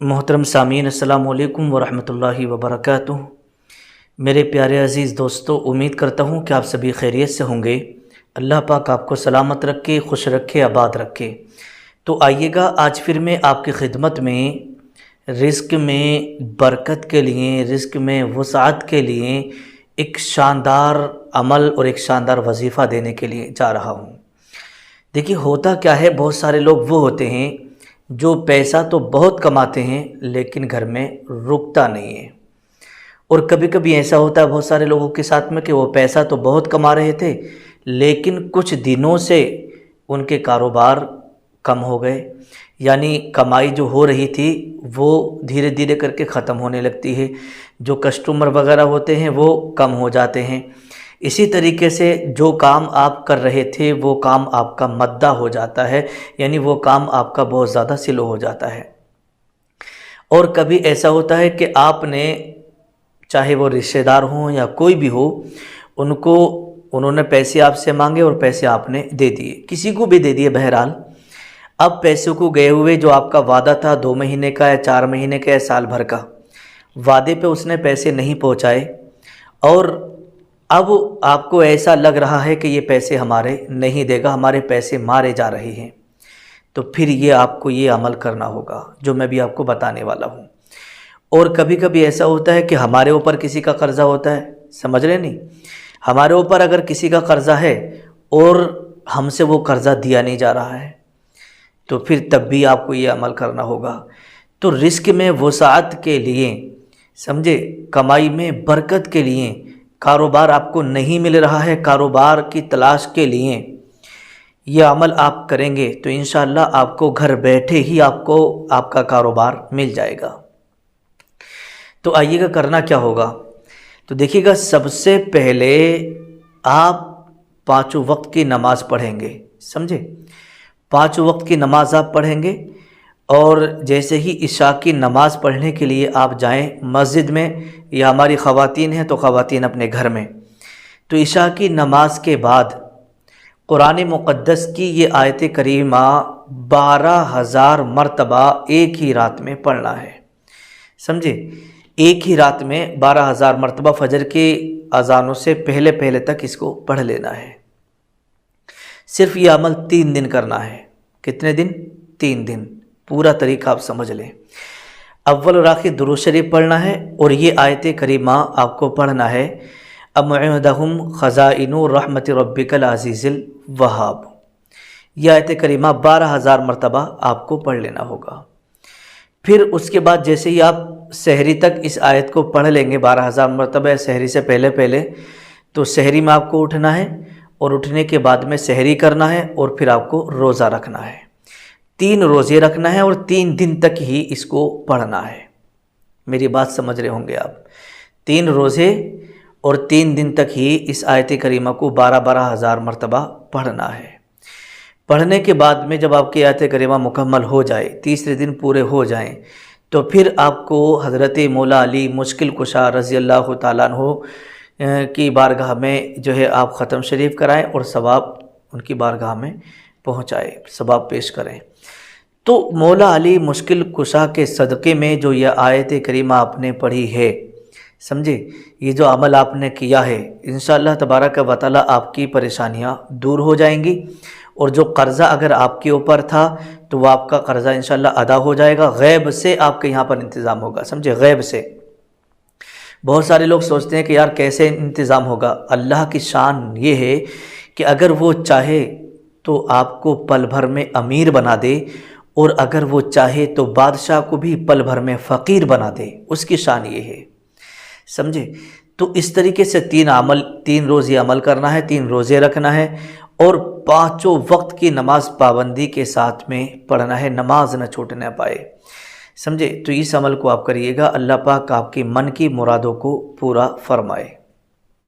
محترم سامعین السلام علیکم ورحمۃ اللہ وبرکاتہ۔ میرے پیارے عزیز دوستو، امید کرتا ہوں کہ آپ سبھی خیریت سے ہوں گے۔ اللہ پاک آپ کو سلامت رکھے، خوش رکھے، آباد رکھے۔ تو آئیے گا آج پھر میں آپ کی خدمت میں رزق میں برکت کے لیے، رزق میں وسعت کے لیے ایک شاندار عمل اور ایک شاندار وظیفہ دینے کے لیے جا رہا ہوں۔ دیکھیے ہوتا کیا ہے، بہت سارے لوگ وہ ہوتے ہیں جو پیسہ تو بہت کماتے ہیں لیکن گھر میں رکتا نہیں ہے، اور کبھی کبھی ایسا ہوتا ہے بہت سارے لوگوں کے ساتھ میں کہ وہ پیسہ تو بہت کما رہے تھے لیکن کچھ دنوں سے ان کے کاروبار کم ہو گئے، یعنی کمائی جو ہو رہی تھی وہ دھیرے دھیرے کر کے ختم ہونے لگتی ہے، جو کسٹمر وغیرہ ہوتے ہیں وہ کم ہو جاتے ہیں۔ اسی طریقے سے جو کام آپ کر رہے تھے وہ کام آپ کا مدہ ہو جاتا ہے، یعنی وہ کام آپ کا بہت زیادہ سلو ہو جاتا ہے۔ اور کبھی ایسا ہوتا ہے کہ آپ نے، چاہے وہ رشتہ دار ہوں یا کوئی بھی ہو، انہوں نے پیسے آپ سے مانگے اور پیسے آپ نے دے دیے، کسی کو بھی دے دیے، بہرحال اب پیسوں کو گئے ہوئے جو آپ کا وعدہ تھا 2 مہینے کا یا 4 مہینے کا یا سال بھر کا، وعدے پہ اس نے پیسے نہیں پہنچائے، اور اب آپ کو ایسا لگ رہا ہے کہ یہ پیسے ہمارے نہیں دے گا، ہمارے پیسے مارے جا رہے ہیں، تو پھر یہ آپ کو یہ عمل کرنا ہوگا جو میں بھی آپ کو بتانے والا ہوں۔ اور کبھی کبھی ایسا ہوتا ہے کہ ہمارے اوپر کسی کا قرضہ ہوتا ہے، سمجھ رہے نہیں، ہمارے اوپر اگر کسی کا قرضہ ہے اور ہم سے وہ قرضہ دیا نہیں جا رہا ہے تو پھر تب بھی آپ کو یہ عمل کرنا ہوگا۔ تو رزق میں وسعت کے لیے، سمجھے، کمائی میں برکت کے لیے، کاروبار آپ کو نہیں مل رہا ہے، کاروبار کی تلاش کے لیے یہ عمل آپ کریں گے تو انشاءاللہ آپ کو گھر بیٹھے ہی آپ کا کاروبار مل جائے گا۔ تو آئیے گا کرنا کیا ہوگا، تو دیکھیے گا سب سے پہلے آپ 5 وقت کی نماز پڑھیں گے، سمجھے، 5 وقت کی نماز آپ پڑھیں گے، اور جیسے ہی عشاء کی نماز پڑھنے کے لیے آپ جائیں مسجد میں، یا ہماری خواتین ہیں تو خواتین اپنے گھر میں، تو عشاء کی نماز کے بعد قرآن مقدس کی یہ آیت کریمہ 12,000 مرتبہ ایک ہی رات میں پڑھنا ہے، سمجھے، ایک ہی رات میں 12,000 مرتبہ فجر کی اذانوں سے پہلے تک اس کو پڑھ لینا ہے۔ صرف یہ عمل 3 دن کرنا ہے۔ کتنے دن؟ 3 دن۔ پورا طریقہ آپ سمجھ لیں۔ اول اور آخر درود شریف پڑھنا ہے، اور یہ آیت کریمہ آپ کو پڑھنا ہے، ام عندہم خزائن رحمت ربک العزیز الوہاب۔ یہ آیت کریمہ 12,000 مرتبہ آپ کو پڑھ لینا ہوگا۔ پھر اس کے بعد جیسے ہی آپ سحری تک اس آیت کو پڑھ لیں گے 12,000 مرتبہ، سحری سے پہلے تو سحری میں آپ کو اٹھنا ہے، اور اٹھنے کے بعد میں سحری کرنا ہے، اور پھر آپ کو روزہ رکھنا ہے، 3 روزے رکھنا ہے، اور 3 دن تک ہی اس کو پڑھنا ہے۔ میری بات سمجھ رہے ہوں گے آپ، 3 روزے اور 3 دن تک ہی اس آیت کریمہ کو 12,000 مرتبہ پڑھنا ہے۔ پڑھنے کے بعد میں جب آپ کی آیت کریمہ مکمل ہو جائے، 30 دن پورے ہو جائیں، تو پھر آپ کو حضرت مولا علی مشکل کشا رضی اللہ تعالیٰ عنہ کی بارگاہ میں جو ہے آپ ختم شریف کرائیں، اور ثواب ان کی بارگاہ میں پہنچائے، ثواب پیش کریں۔ تو مولا علی مشکل کشا کے صدقے میں جو یہ آیت کریمہ آپ نے پڑھی ہے، سمجھے، یہ جو عمل آپ نے کیا ہے، انشاءاللہ تبارک و تعالی آپ کی پریشانیاں دور ہو جائیں گی، اور جو قرضہ اگر آپ کے اوپر تھا تو وہ آپ کا قرضہ انشاءاللہ ادا ہو جائے گا، غیب سے آپ کے یہاں پر انتظام ہوگا، سمجھے، غیب سے۔ بہت سارے لوگ سوچتے ہیں کہ یار کیسے انتظام ہوگا، اللہ کی شان یہ ہے کہ اگر وہ چاہے تو آپ کو پل بھر میں امیر بنا دے، اور اگر وہ چاہے تو بادشاہ کو بھی پل بھر میں فقیر بنا دے، اس کی شان یہ ہے، سمجھے۔ تو اس طریقے سے 3 روز یہ عمل کرنا ہے، 3 روزے رکھنا ہے، اور 5 وقت کی نماز پابندی کے ساتھ میں پڑھنا ہے، نماز نہ چھوٹنے پائے، سمجھے۔ تو اس عمل کو آپ کریے گا، اللہ پاک آپ کی من کی مرادوں کو پورا فرمائے۔